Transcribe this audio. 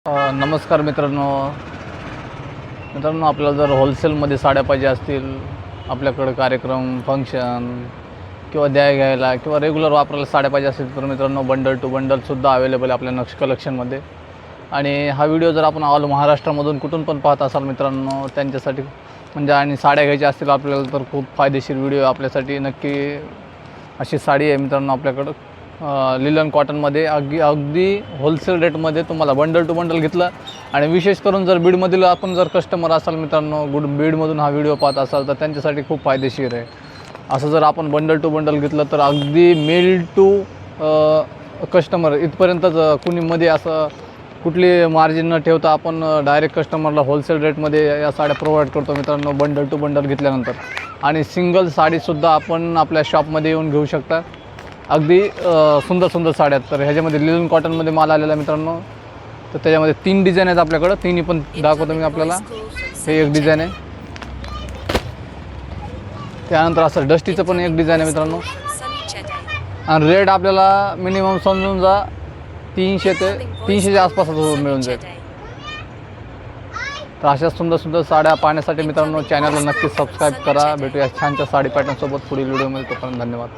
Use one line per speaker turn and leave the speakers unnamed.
नमस्कार मित्रांनो आपल्याला जर होलसेलमध्ये साड्या पाहिजे असतील, आपल्याकडे कार्यक्रम फंक्शन किंवा घ्यायला किंवा रेग्युलर वापरायला साड्या पाहिजे असतील तर मित्रांनो बंडल टू बंडलसुद्धा अवेलेबल आहे आपल्या नक्ष कलेक्शनमध्ये. आणि हा व्हिडिओ जर आपण ऑल महाराष्ट्रामधून कुठून पण पाहत असाल मित्रांनो त्यांच्यासाठी म्हणजे आणि साड्या घ्यायच्या असतील आपल्याला तर खूप फायदेशीर व्हिडिओ आपल्यासाठी. नक्की अशी साडी आहे मित्रांनो आपल्याकडं लिलन कॉटनमध्ये अगदी होलसेल रेटमध्ये तुम्हाला बंडल टू बंडल घेतलं. आणि विशेष करून जर बीडमधील आपण जर कस्टमर असाल मित्रांनो बीडमधून हा व्हिडिओ पाहत असाल तर त्यांच्यासाठी खूप फायदेशीर आहे. असं जर आपण बंडल टू बंडल घेतलं तर अगदी मेल टू कस्टमर इथपर्यंतच कुणीमध्ये असं कुठली मार्जिन न ठेवता आपण डायरेक्ट कस्टमरला होलसेल रेटमध्ये या साड्या प्रोव्हाइड करतो मित्रांनो बंडल टू बंडल घेतल्यानंतर. आणि सिंगल साडीसुद्धा आपण आपल्या शॉपमध्ये येऊन घेऊ शकता. अगदी सुंदर सुंदर साड्या आहेत. तर ह्याच्यामध्ये लिलन कॉटनमध्ये माल आलेला मित्रांनो. तर त्याच्यामध्ये 3 डिझाईन आहेत आपल्याकडं. तिन्ही पण दाखवतो मी आपल्याला. हे एक डिझाईन आहे, त्यानंतर असं डस्टीचं पण एक डिझाईन आहे मित्रांनो. आणि रेट आपल्याला मिनिमम समजून जा 300 ते 300च्या आसपासच मिळून जाईल. तर अशा सुंदर सुंदर साड्या पाहण्यासाठी मित्रांनो चॅनलला नक्की सबस्क्राईब करा. भेटूया छानच्या साडी पॅटर्नसोबत पुढील व्हिडिओमध्ये. तोपर्यंत धन्यवाद.